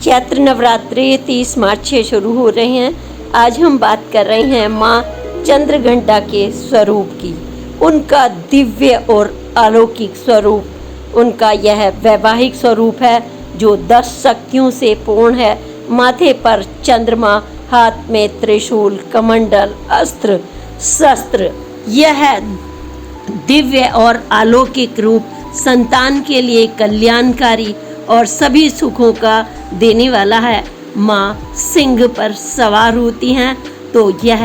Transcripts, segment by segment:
चैत्र नवरात्रि 30 मार्च से शुरू हो रहे हैं। आज हम बात कर रहे हैं माँ चंद्रघंटा के स्वरूप की। उनका दिव्य और अलौकिक स्वरूप, उनका यह वैवाहिक स्वरूप है जो 10 शक्तियों से पूर्ण है। माथे पर चंद्रमा, हाथ में त्रिशूल, कमंडल, अस्त्र शस्त्र। यह दिव्य और अलौकिक रूप संतान के लिए कल्याणकारी और सभी सुखों का देने वाला है। माँ सिंह पर सवार होती हैं तो यह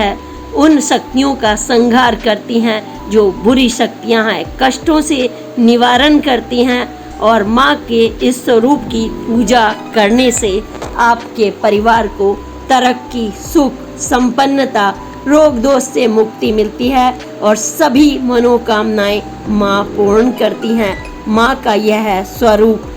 उन शक्तियों का संहार करती हैं जो बुरी शक्तियाँ हैं, कष्टों से निवारण करती हैं। और माँ के इस स्वरूप की पूजा करने से आपके परिवार को तरक्की, सुख, संपन्नता, रोग दोष से मुक्ति मिलती है और सभी मनोकामनाएं माँ पूर्ण करती हैं। माँ का यह स्वरूप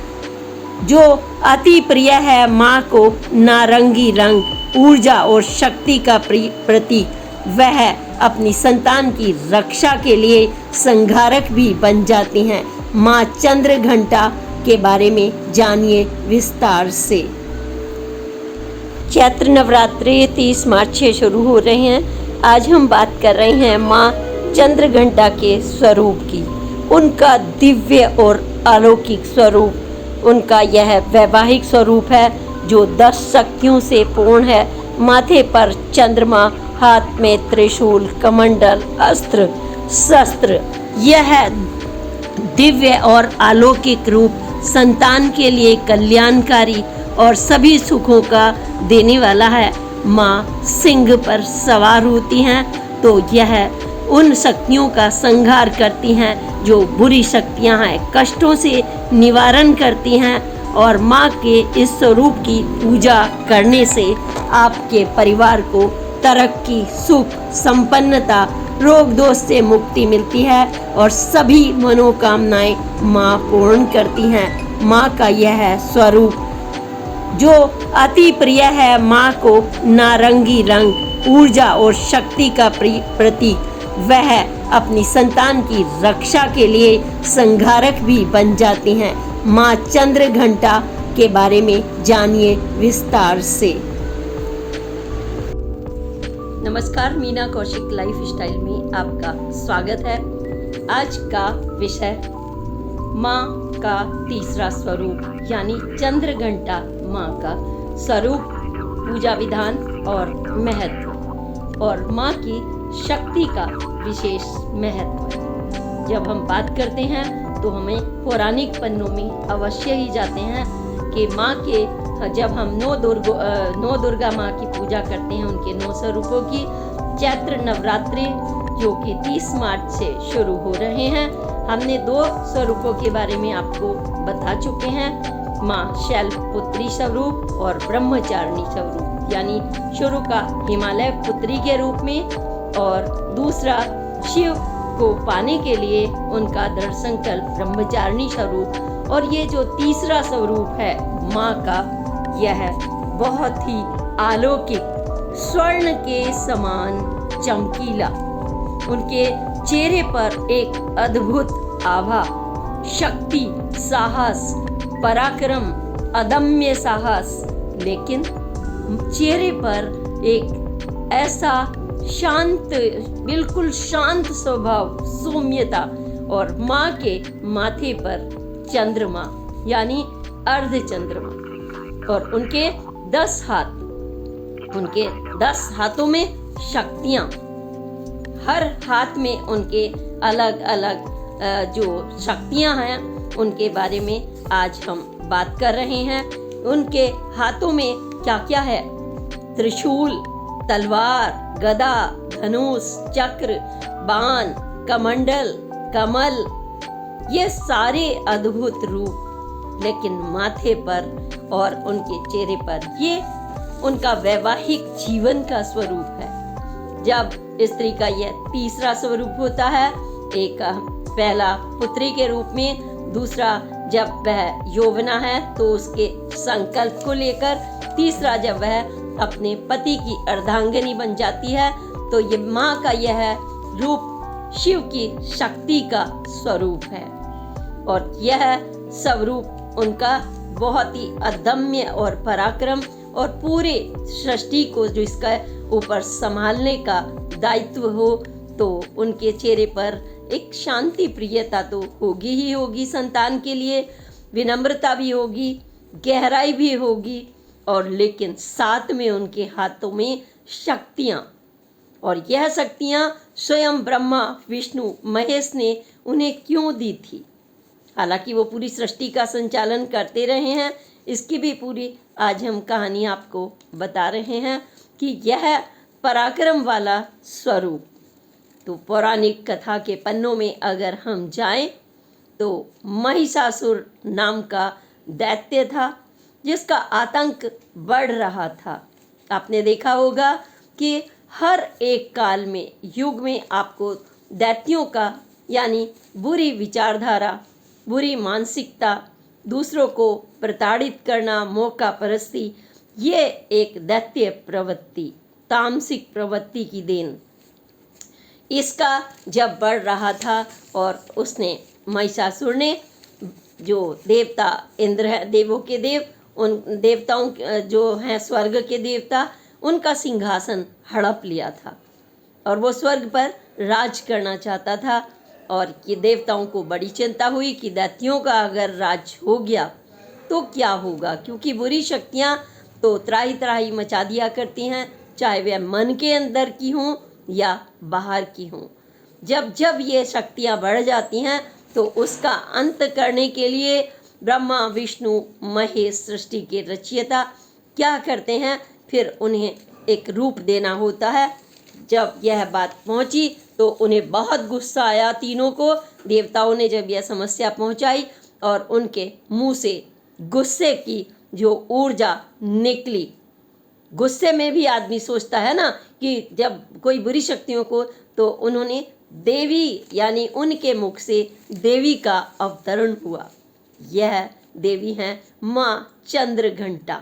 जो अति प्रिय है, माँ को नारंगी रंग, ऊर्जा और शक्ति का प्रतीक। वह अपनी संतान की रक्षा के लिए संहारक भी बन जाती हैं। माँ चंद्रघंटा के बारे में जानिए विस्तार से। चैत्र नवरात्रि 30 मार्च से शुरू हो रहे हैं। आज हम बात कर रहे हैं माँ चंद्रघंटा के स्वरूप की। उनका दिव्य और अलौकिक स्वरूप, उनका यह वैवाहिक स्वरूप है जो 10 शक्तियों से पूर्ण है। माथे पर चंद्रमा, हाथ में त्रिशूल, कमंडल, अस्त्र शस्त्र। यह दिव्य और अलौकिक रूप संतान के लिए कल्याणकारी और सभी सुखों का देने वाला है। माँ सिंह पर सवार होती हैं तो यह उन शक्तियों का संहार करती हैं जो बुरी शक्तियाँ हैं, कष्टों से निवारण करती हैं। और माँ के इस स्वरूप की पूजा करने से आपके परिवार को तरक्की, सुख, संपन्नता, रोग दोष से मुक्ति मिलती है और सभी मनोकामनाएं माँ पूर्ण करती हैं। माँ का यह स्वरूप जो अति प्रिय है, माँ को नारंगी रंग, ऊर्जा और शक्ति का प्रतीक। वह अपनी संतान की रक्षा के लिए संहारक भी बन जाती हैं। माँ चंद्रघंटा के बारे में जानिए विस्तार से। नमस्कार, मीना कौशिक लाइफ स्टाइल में आपका स्वागत है। आज का विषय माँ का तीसरा स्वरूप यानी चंद्रघंटा माँ का स्वरूप, पूजा विधान और महत्व और माँ की शक्ति का विशेष महत्व। जब हम बात करते हैं तो हमें पौराणिक पन्नों में अवश्य ही जाते हैं कि माँ के, जब हम नौ दुर्गा माँ की पूजा करते हैं, उनके 9 स्वरूपों की, चैत्र नवरात्रि जो कि 30 मार्च से शुरू हो रहे हैं। हमने 2 स्वरूपों के बारे में आपको बता चुके हैं, माँ शैलपुत्री स्वरूप और ब्रह्मचारिणी स्वरूप। यानी शुरू का हिमालय पुत्री के रूप में और दूसरा शिव को पाने के लिए उनका दृढ़ संकल्प ब्रह्मचारिणी स्वरूप। और ये जो तीसरा स्वरूप है माँ का, यह बहुत ही अलौकिक, स्वर्ण के समान चमकीला। उनके चेहरे पर एक अद्भुत आभा, शक्ति, साहस, पराक्रम, अदम्य साहस, लेकिन चेहरे पर एक ऐसा शांत, बिल्कुल शांत स्वभाव, सौम्यता। और माँ के माथे पर चंद्रमा यानी अर्ध चंद्रमा और उनके 10 हाथ, उनके 10 हाथों में शक्तियाँ, हर हाथ में उनके अलग अलग जो शक्तियाँ हैं उनके बारे में आज हम बात कर रहे हैं। उनके हाथों में क्या क्या है? त्रिशूल, तलवार, गदा, धनुष, चक्र, बाण, कमंडल, कमल, ये सारे अद्भुत रूप, लेकिन माथे पर और उनके चेहरे पर ये उनका वैवाहिक जीवन का स्वरूप है। जब स्त्री का यह तीसरा स्वरूप होता है, एक पहला पुत्री के रूप में, दूसरा जब वह यौवना है तो उसके संकल्प को लेकर, तीसरा जब वह अपने पति की अर्धांगिनी बन जाती है, तो ये माँ का यह रूप शिव की शक्ति का स्वरूप है। और यह स्वरूप उनका बहुत ही अदम्य और पराक्रम और पूरे सृष्टि को जो इसका ऊपर संभालने का दायित्व हो, तो उनके चेहरे पर एक शांति प्रियता तो होगी ही होगी, संतान के लिए विनम्रता भी होगी, गहराई भी होगी, और लेकिन साथ में उनके हाथों में शक्तियाँ, और यह शक्तियाँ स्वयं ब्रह्मा विष्णु महेश ने उन्हें क्यों दी थी। हालांकि वो पूरी सृष्टि का संचालन करते रहे हैं, इसकी भी पूरी आज हम कहानी आपको बता रहे हैं कि यह पराक्रम वाला स्वरूप, तो पौराणिक कथा के पन्नों में अगर हम जाएं तो महिषासुर नाम का दैत्य था जिसका आतंक बढ़ रहा था। आपने देखा होगा कि हर एक काल में युग में आपको दैत्यों का यानी बुरी विचारधारा, बुरी मानसिकता, दूसरों को प्रताड़ित करना, मौका परस्ती, ये एक दैत्य प्रवृत्ति, तामसिक प्रवृत्ति की देन इसका जब बढ़ रहा था, और उसने महिषासुर ने जो देवता इंद्र है, देवों के देव, उन देवताओं जो हैं स्वर्ग के देवता, उनका सिंहासन हड़प लिया था और वो स्वर्ग पर राज करना चाहता था। और ये देवताओं को बड़ी चिंता हुई कि दैत्यों का अगर राज हो गया तो क्या होगा, क्योंकि बुरी शक्तियाँ तो त्राही त्राही मचा दिया करती हैं, चाहे वह मन के अंदर की हों या बाहर की हों। जब जब ये शक्तियाँ बढ़ जाती हैं तो उसका अंत करने के लिए ब्रह्मा विष्णु महेश सृष्टि के रचयिता क्या करते हैं, फिर उन्हें एक रूप देना होता है। जब यह बात पहुंची तो उन्हें बहुत गुस्सा आया तीनों को। देवताओं ने जब यह समस्या पहुंचाई और उनके मुंह से गुस्से की जो ऊर्जा निकली, गुस्से में भी आदमी सोचता है ना कि जब कोई बुरी शक्तियों को, तो उन्होंने देवी यानी उनके मुख से देवी का अवतरण हुआ। यह देवी हैं माँ चंद्रघंटा।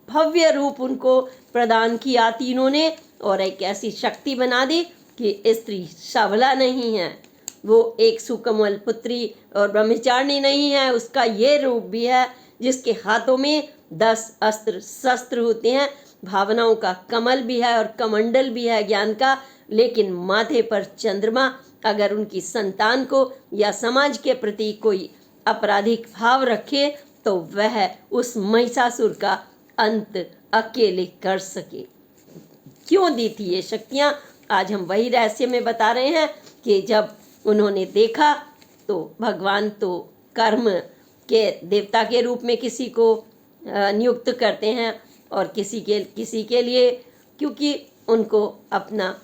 भव्य रूप उनको प्रदान किया तीनों ने और एक ऐसी शक्ति बना दी कि स्त्री सबला नहीं है, वो एक सुकमल पुत्री और ब्रह्मचारिणी नहीं है, उसका ये रूप भी है जिसके हाथों में 10 अस्त्र शस्त्र होते हैं, भावनाओं का कमल भी है और कमंडल भी है ज्ञान का, लेकिन माथे पर चंद्रमा। अगर उनकी संतान को या समाज के प्रति कोई आपराधिक भाव रखे तो वह उस महिषासुर का अंत अकेले कर सके। क्यों दी थी ये शक्तियाँ, आज हम वही रहस्य में बता रहे हैं कि जब उन्होंने देखा तो भगवान तो कर्म के देवता के रूप में किसी को नियुक्त करते हैं और किसी के लिए, क्योंकि उनको अपना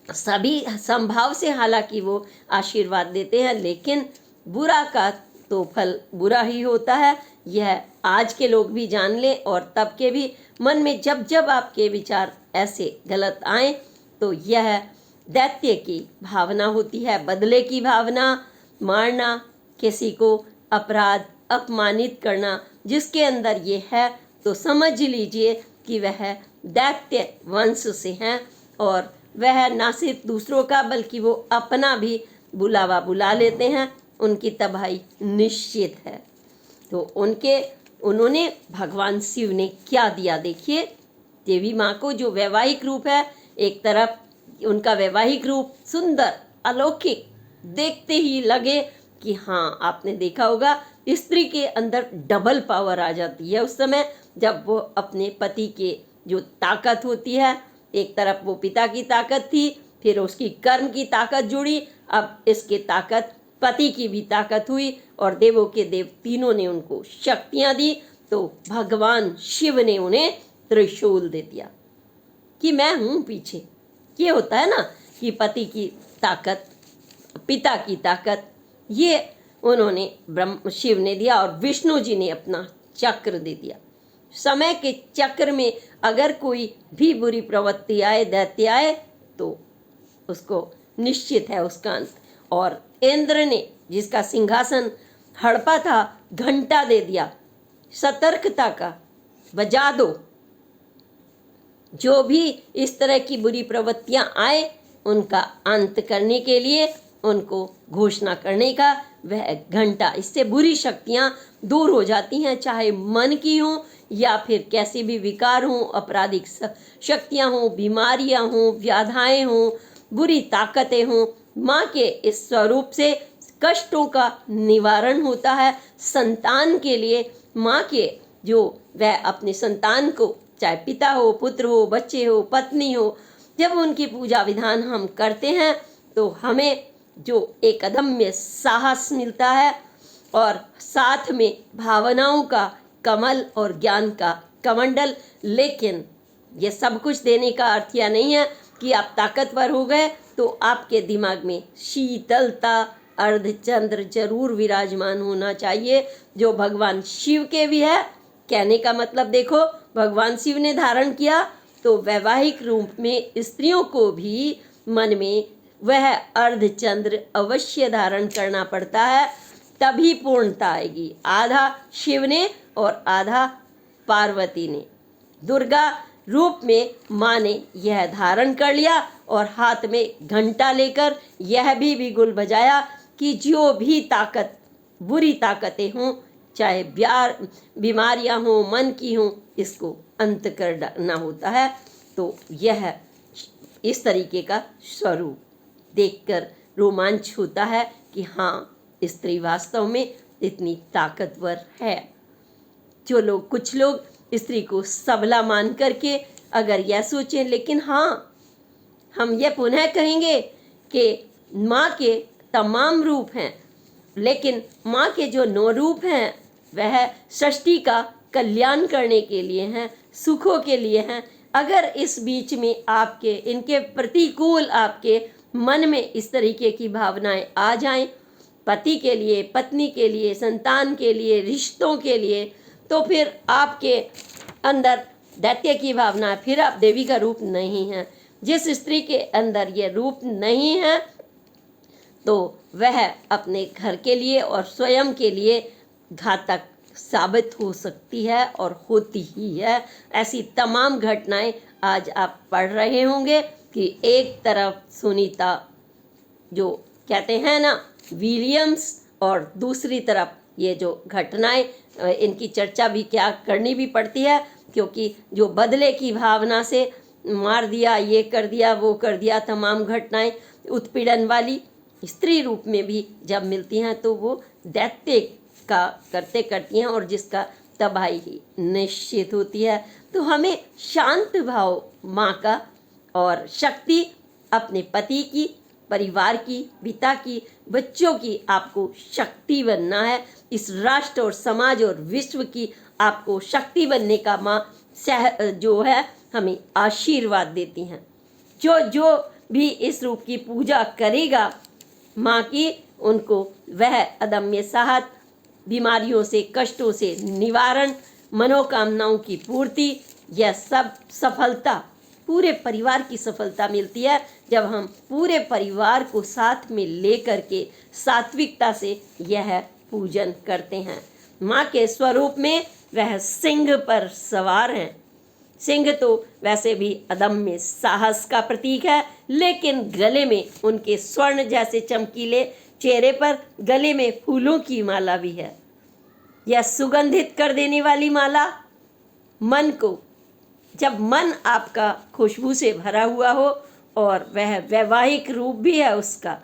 सभी संभाव से हालांकि वो आशीर्वाद देते हैं, लेकिन बुरा का तो फल बुरा ही होता है। यह आज के लोग भी जान लें और तब के भी मन में जब जब आपके विचार ऐसे गलत आए तो यह दैत्य की भावना होती है, बदले की भावना, मारना, किसी को अपराध अपमानित करना, जिसके अंदर ये है तो समझ लीजिए कि वह दैत्य वंश से हैं और वह ना सिर्फ दूसरों का बल्कि वो अपना भी बुलावा बुला लेते हैं, उनकी तबाही निश्चित है। तो उन्होंने भगवान शिव ने क्या दिया, देखिए देवी माँ को जो वैवाहिक रूप है, एक तरफ उनका वैवाहिक रूप सुंदर अलौकिक, देखते ही लगे कि हाँ, आपने देखा होगा स्त्री के अंदर डबल पावर आ जाती है उस समय जब वो अपने पति के जो ताकत होती है, एक तरफ वो पिता की ताकत थी, फिर उसकी कर्म की ताकत जुड़ी, अब इसके ताकत पति की भी ताकत हुई और देवों के देव तीनों ने उनको शक्तियाँ दी। तो भगवान शिव ने उन्हें त्रिशूल दे दिया कि मैं हूँ पीछे। ये होता है ना कि पति की ताकत, पिता की ताकत, ये उन्होंने ब्रह्म शिव ने दिया और विष्णु जी ने अपना चक्र दे दिया। समय के चक्र में अगर कोई भी बुरी प्रवृत्ति आए, दैत्य आए, तो उसको निश्चित है उसका अंत। और इंद्र ने जिसका सिंहासन हड़पा था, घंटा दे दिया सतर्कता का, बजा दो, जो भी इस तरह की बुरी प्रवृत्तियां आए उनका अंत करने के लिए उनको घोषणा करने का वह घंटा। इससे बुरी शक्तियाँ दूर हो जाती हैं, चाहे मन की हों या फिर कैसे भी विकार हों, आपराधिक शक्तियाँ हों, बीमारियाँ हों, व्याधाएँ हों, बुरी ताकतें हों। माँ के इस स्वरूप से कष्टों का निवारण होता है। संतान के लिए माँ के जो वह अपने संतान को, चाहे पिता हो, पुत्र हो, बच्चे हो, पत्नी हो, जब उनकी पूजा विधान हम करते हैं तो हमें जो एक अदम्य साहस मिलता है और साथ में भावनाओं का कमल और ज्ञान का कमंडल। लेकिन ये सब कुछ देने का अर्थ यह नहीं है कि आप ताकतवर हो गए तो आपके दिमाग में शीतलता, अर्धचंद्र जरूर विराजमान होना चाहिए, जो भगवान शिव के भी है। कहने का मतलब देखो, भगवान शिव ने धारण किया तो वैवाहिक रूप में स्त्रियों को भी मन में वह अर्धचंद्र अवश्य धारण करना पड़ता है, तभी पूर्णता आएगी। आधा शिव ने और आधा पार्वती ने। दुर्गा रूप में माँ ने यह धारण कर लिया और हाथ में घंटा लेकर यह भी बिगुल बजाया कि जो भी ताकत, बुरी ताकतें हों, चाहे बीमारियां हों, मन की हों, इसको अंत करना होता है। तो यह इस तरीके का स्वरूप देखकर रोमांच होता है कि हाँ, स्त्री वास्तव में इतनी ताकतवर है। जो लोग, कुछ लोग स्त्री को सबला मान करके अगर यह सोचें, लेकिन हाँ, हम यह पुनः कहेंगे कि माँ के तमाम रूप हैं, लेकिन माँ के जो 9 रूप हैं वह सृष्टि का कल्याण करने के लिए हैं, सुखों के लिए हैं। अगर इस बीच में आपके इनके प्रतिकूल आपके मन में इस तरीके की भावनाएं आ जाएं, पति के लिए, पत्नी के लिए, संतान के लिए, रिश्तों के लिए, तो फिर आपके अंदर दैत्य की भावना है, फिर आप देवी का रूप नहीं हैं। जिस स्त्री के अंदर ये रूप नहीं है तो वह अपने घर के लिए और स्वयं के लिए घातक साबित हो सकती है और होती ही है। ऐसी तमाम घटनाएं आज आप पढ़ रहे होंगे कि एक तरफ सुनीता, जो कहते हैं ना विलियम्स, और दूसरी तरफ ये जो घटनाएं, इनकी चर्चा भी क्या करनी भी पड़ती है, क्योंकि जो बदले की भावना से मार दिया, ये कर दिया, वो कर दिया, तमाम घटनाएं उत्पीड़न वाली स्त्री रूप में भी जब मिलती हैं तो वो दैत्य का करती हैं और जिसका तबाही ही निश्चित होती है। तो हमें शांत भाव माँ का और शक्ति अपने पति की, परिवार की, पिता की, बच्चों की आपको शक्ति बनना है। इस राष्ट्र और समाज और विश्व की आपको शक्ति बनने का माँ जो है हमें आशीर्वाद देती हैं। जो जो भी इस रूप की पूजा करेगा माँ की, उनको वह अदम्य साहस, बीमारियों से, कष्टों से निवारण, मनोकामनाओं की पूर्ति, यह सब सफलता, पूरे परिवार की सफलता मिलती है जब हम पूरे परिवार को साथ में लेकर के सात्विकता से यह पूजन करते हैं। माँ के स्वरूप में वह सिंह पर सवार हैं। सिंह तो वैसे भी अदम्य साहस का प्रतीक है, लेकिन गले में उनके स्वर्ण जैसे चमकीले चेहरे पर गले में फूलों की माला भी है। यह सुगंधित कर देने वाली माला मन को, जब मन आपका खुशबू से भरा हुआ हो और वह वैवाहिक रूप भी है उसका,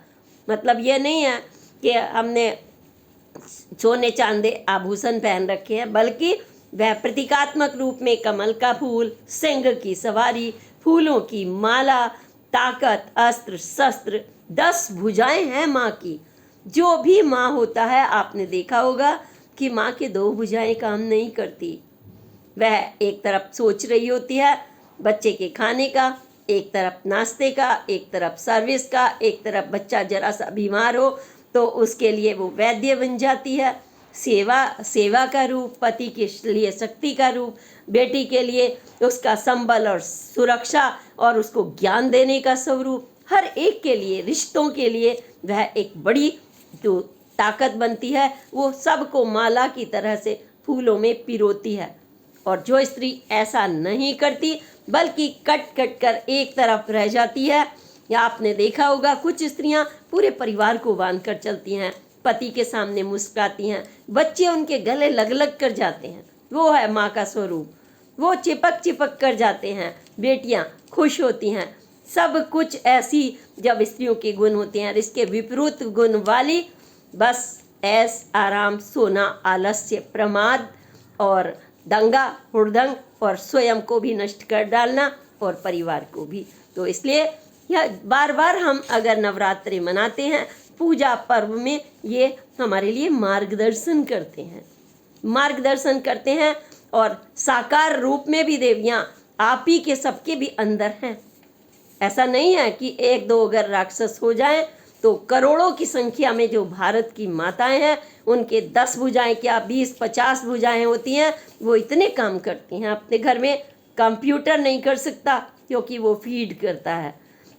मतलब यह नहीं है कि हमने सोने चांदी आभूषण पहन रखे हैं, बल्कि वह प्रतीकात्मक रूप में कमल का फूल, सिंह की सवारी, फूलों की माला, ताकत, अस्त्र शस्त्र, 10 भुजाएं हैं माँ की। जो भी माँ होता है, आपने देखा होगा कि माँ के 2 भुजाएं काम नहीं करती। वह एक तरफ सोच रही होती है बच्चे के खाने का, एक तरफ नाश्ते का, एक तरफ सर्विस का, एक तरफ बच्चा जरा सा बीमार हो तो उसके लिए वो वैद्य बन जाती है। सेवा का रूप, पति के लिए शक्ति का रूप, बेटी के लिए उसका संबल और सुरक्षा और उसको ज्ञान देने का स्वरूप, हर एक के लिए, रिश्तों के लिए वह एक बड़ी जो ताकत बनती है, वो सबको माला की तरह से फूलों में पिरोती है। और जो स्त्री ऐसा नहीं करती बल्कि कट कट कर एक तरफ रह जाती है, या आपने देखा होगा कुछ स्त्रियां पूरे परिवार को बांध कर चलती हैं, पति के सामने मुस्कुराती हैं, बच्चे उनके गले लग लग कर जाते हैं, वो है माँ का स्वरूप। वो चिपक चिपक कर जाते हैं, बेटियां खुश होती हैं। सब कुछ ऐसी जब स्त्रियों के गुण होते हैं, इसके विपरीत गुण वाली बस ऐस आराम, सोना, आलस्य, प्रमाद और दंगा हुड़दंग और स्वयं को भी नष्ट कर डालना और परिवार को भी। तो इसलिए यह बार बार हम अगर नवरात्रि मनाते हैं, पूजा पर्व में, ये हमारे लिए मार्गदर्शन करते हैं और साकार रूप में भी देवियां आप ही के सबके भी अंदर हैं। ऐसा नहीं है कि एक दो अगर राक्षस हो जाएं तो करोड़ों की संख्या में जो भारत की माताएं हैं उनके 10 भुजाएं क्या 20-50 भुजाएं होती हैं, वो इतने काम करती हैं। अपने घर में कंप्यूटर नहीं कर सकता क्योंकि वो फीड करता है,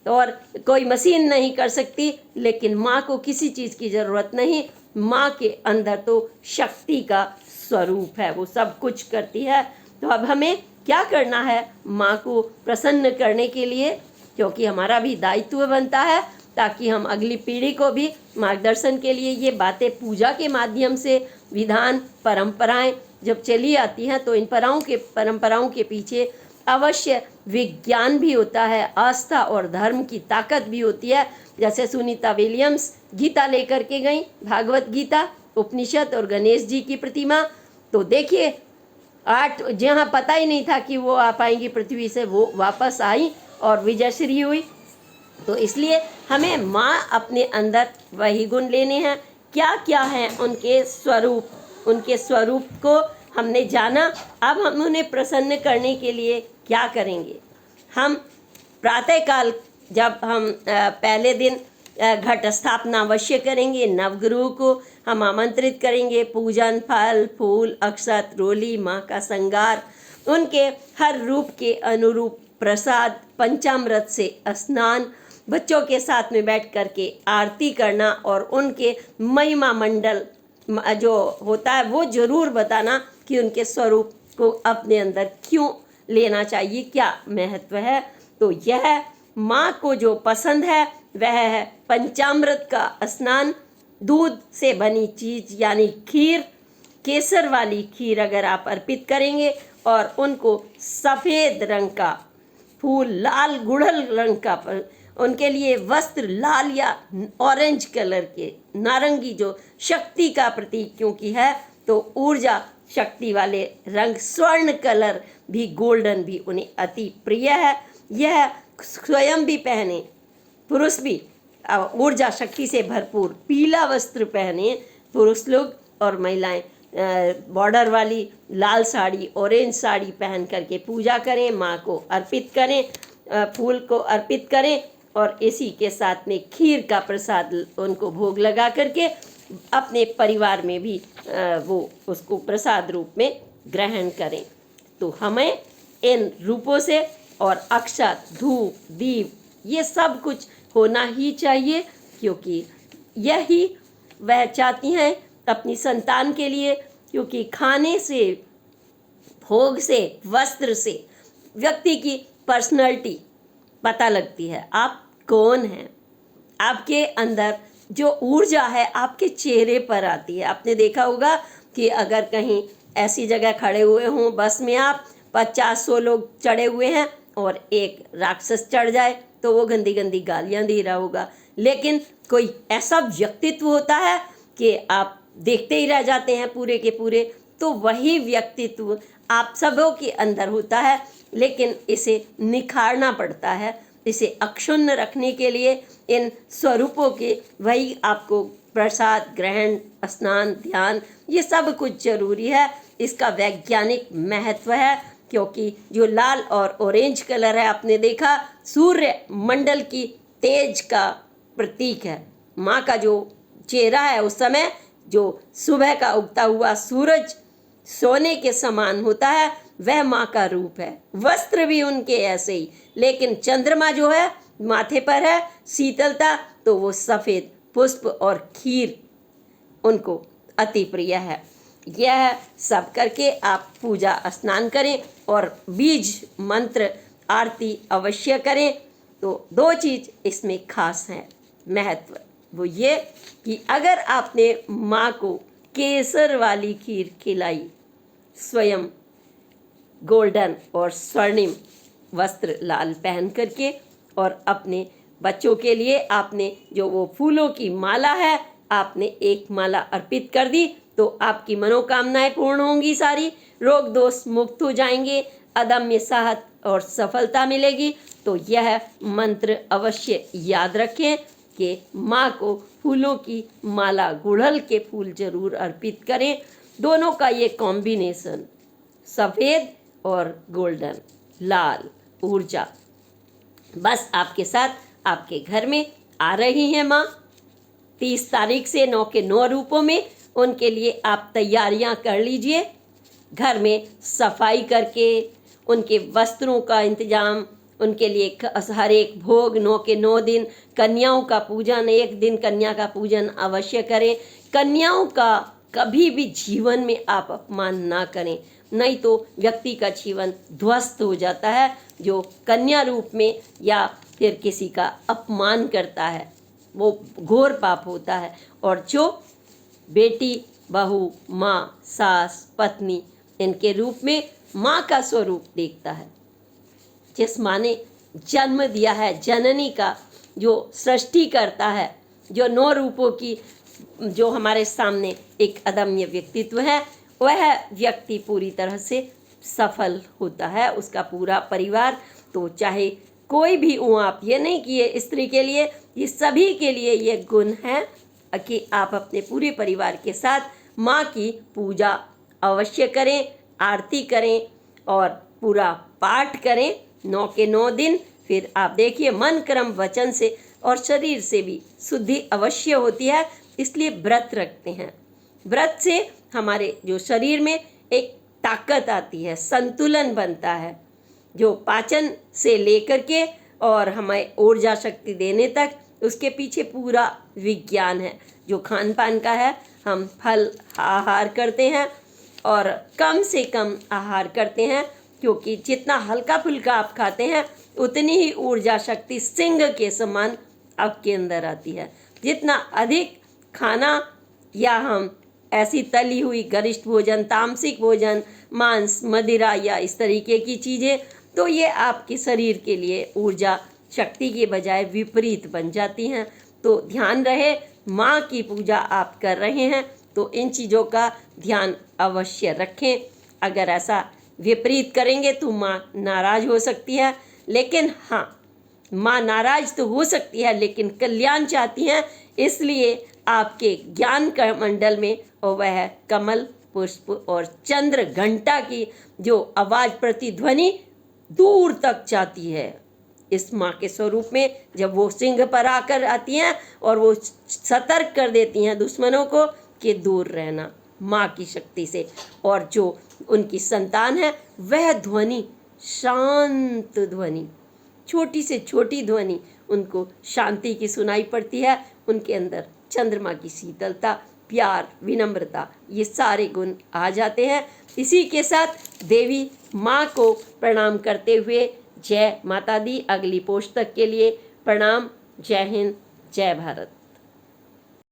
और कोई मशीन नहीं कर सकती, लेकिन माँ को किसी चीज़ की ज़रूरत नहीं। माँ के अंदर तो शक्ति का स्वरूप है, वो सब कुछ करती है। तो अब हमें क्या करना है माँ को प्रसन्न करने के लिए, क्योंकि हमारा भी दायित्व बनता है ताकि हम अगली पीढ़ी को भी मार्गदर्शन के लिए ये बातें पूजा के माध्यम से, विधान परंपराएं जब चली आती हैं तो इन परंपराओं के पीछे अवश्य विज्ञान भी होता है, आस्था और धर्म की ताकत भी होती है। जैसे सुनीता विलियम्स गीता लेकर के गई, भागवत गीता, उपनिषद और गणेश जी की प्रतिमा। तो देखिए 8 जहाँ पता ही नहीं था कि वो आ पाएंगी पृथ्वी से, वो वापस आई और विजयश्री हुई। तो इसलिए हमें माँ अपने अंदर वही गुण लेने हैं। क्या क्या हैं उनके स्वरूप को हमने जाना। अब हम उन्हें प्रसन्न करने के लिए क्या करेंगे। हम प्रातःकाल जब हम पहले दिन घट स्थापना अवश्य करेंगे, नवगुरु को हम आमंत्रित करेंगे, पूजन, फल फूल, अक्षत, रोली, माँ का श्रृंगार, उनके हर रूप के अनुरूप प्रसाद, पंचामृत से स्नान, बच्चों के साथ में बैठ कर के आरती करना और उनके महिमा मंडल जो होता है वो जरूर बताना कि उनके स्वरूप को अपने अंदर क्यों लेना चाहिए, क्या महत्व है। तो यह माँ को जो पसंद है वह है पंचामृत का स्नान, दूध से बनी चीज़ यानी खीर, केसर वाली खीर अगर आप अर्पित करेंगे और उनको सफ़ेद रंग का फूल, लाल गुड़हल रंग का उनके लिए वस्त्र लाल या ऑरेंज कलर के, नारंगी जो शक्ति का प्रतीक क्योंकि है, तो ऊर्जा शक्ति वाले रंग, स्वर्ण कलर भी, गोल्डन भी उन्हें अति प्रिय है। यह स्वयं भी पहने, पुरुष भी ऊर्जा शक्ति से भरपूर पीला वस्त्र पहने पुरुष लोग, और महिलाएं बॉर्डर वाली लाल साड़ी, ऑरेंज साड़ी पहन करके पूजा करें, माँ को अर्पित करें, फूल को अर्पित करें और इसी के साथ में खीर का प्रसाद उनको भोग लगा करके अपने परिवार में भी वो उसको प्रसाद रूप में ग्रहण करें। तो हमें इन रूपों से और अक्षत, धूप, दीप ये सब कुछ होना ही चाहिए, क्योंकि यही वह चाहती हैं अपनी संतान के लिए। क्योंकि खाने से, भोग से, वस्त्र से व्यक्ति की पर्सनैलिटी पता लगती है, आप कौन हैं। आपके अंदर जो ऊर्जा है आपके चेहरे पर आती है। आपने देखा होगा कि अगर कहीं ऐसी जगह खड़े हुए हों, बस में आप 50-100 लोग चढ़े हुए हैं और एक राक्षस चढ़ जाए तो वो गंदी गंदी गालियां दे रहा होगा, लेकिन कोई ऐसा व्यक्तित्व होता है कि आप देखते ही रह जाते हैं पूरे के पूरे। तो वही व्यक्तित्व आप सबों के अंदर होता है, लेकिन इसे निखारना पड़ता है। इसे अक्षुण्ण रखने के लिए इन स्वरूपों के वही आपको प्रसाद ग्रहण, स्नान, ध्यान ये सब कुछ जरूरी है। इसका वैज्ञानिक महत्व है, क्योंकि जो लाल और ऑरेंज कलर है आपने देखा सूर्य मंडल की तेज का प्रतीक है। माँ का जो चेहरा है उस समय जो सुबह का उगता हुआ सूरज सोने के समान होता है वह माँ का रूप है। वस्त्र भी उनके ऐसे ही, लेकिन चंद्रमा जो है माथे पर है, शीतलता, तो वो सफ़ेद पुष्प और खीर उनको अति प्रिय है। यह सब करके आप पूजा स्नान करें और बीज मंत्र आरती अवश्य करें। तो दो चीज़ इसमें खास है महत्व, वो ये कि अगर आपने माँ को केसर वाली खीर खिलाई, स्वयं गोल्डन और स्वर्णिम वस्त्र लाल पहन करके, और अपने बच्चों के लिए आपने जो वो फूलों की माला है आपने एक माला अर्पित कर दी, तो आपकी मनोकामनाएं पूर्ण होंगी, सारी रोग दोष मुक्त हो जाएंगे, अदम्य साहस और सफलता मिलेगी। तो यह मंत्र अवश्य याद रखें कि माँ को फूलों की माला, गुड़हल के फूल जरूर अर्पित करें। दोनों का ये कॉम्बिनेशन, सफ़ेद और गोल्डन लाल ऊर्जा बस आपके साथ आपके घर में आ रही हैं माँ 30 तारीख से 9 के 9 रूपों में। उनके लिए आप तैयारियां कर लीजिए, घर में सफाई करके उनके वस्त्रों का इंतजाम, उनके लिए हर एक भोग 9 के 9 दिन, कन्याओं का पूजन, एक दिन कन्या का पूजन अवश्य करें। कन्याओं का कभी भी जीवन में आप अपमान ना करें, नहीं तो व्यक्ति का जीवन ध्वस्त हो जाता है। जो कन्या रूप में या फिर किसी का अपमान करता है वो घोर पाप होता है, और जो बेटी, बहू, माँ, सास, पत्नी इनके रूप में माँ का स्वरूप देखता है, जिस माँ ने जन्म दिया है, जननी का जो सृष्टि करता है, जो 9 रूपों की जो हमारे सामने एक अदम्य व्यक्तित्व है, वह व्यक्ति पूरी तरह से सफल होता है, उसका पूरा परिवार। तो चाहे कोई भी हो आप, ये नहीं कि ये स्त्री के लिए, ये सभी के लिए ये गुण है कि आप अपने पूरे परिवार के साथ माँ की पूजा अवश्य करें, आरती करें और पूरा पाठ करें 9 के 9 दिन। फिर आप देखिए मन, कर्म, वचन से और शरीर से भी शुद्धि अवश्य होती है, इसलिए व्रत रखते हैं। व्रत से हमारे जो शरीर में एक ताकत आती है, संतुलन बनता है, जो पाचन से लेकर के और हमें ऊर्जा शक्ति देने तक, उसके पीछे पूरा विज्ञान है। जो खान पान का है, हम फल आहार करते हैं और कम से कम आहार करते हैं, क्योंकि जितना हल्का फुल्का आप खाते हैं उतनी ही ऊर्जा शक्ति सिंह के समान आपके अंदर आती है। जितना अधिक खाना या हम ऐसी तली हुई गरिष्ठ भोजन, तामसिक भोजन, मांस, मदिरा या इस तरीके की चीज़ें, तो ये आपके शरीर के लिए ऊर्जा शक्ति के बजाय विपरीत बन जाती हैं। तो ध्यान रहे, माँ की पूजा आप कर रहे हैं तो इन चीज़ों का ध्यान अवश्य रखें। अगर ऐसा विपरीत करेंगे तो माँ नाराज हो सकती है, लेकिन हाँ, माँ नाराज तो हो सकती है लेकिन कल्याण चाहती हैं, इसलिए आपके ज्ञान का मंडल में और वह कमल, पुष्प और चंद्र घंटा की जो आवाज़, प्रतिध्वनि दूर तक जाती है इस माँ के स्वरूप में। जब वो सिंह पर आकर आती हैं और वो सतर्क कर देती हैं दुश्मनों को कि दूर रहना माँ की शक्ति से, और जो उनकी संतान है वह ध्वनि शांत ध्वनि, छोटी से छोटी ध्वनि उनको शांति की सुनाई पड़ती है। उनके अंदर चंद्रमा की शीतलता, प्यार, विनम्रता, ये सारे गुण आ जाते हैं। इसी के साथ देवी माँ को प्रणाम करते हुए जय माता दी। अगली पोस्ट तक के लिए प्रणाम। जय हिंद, जय भारत।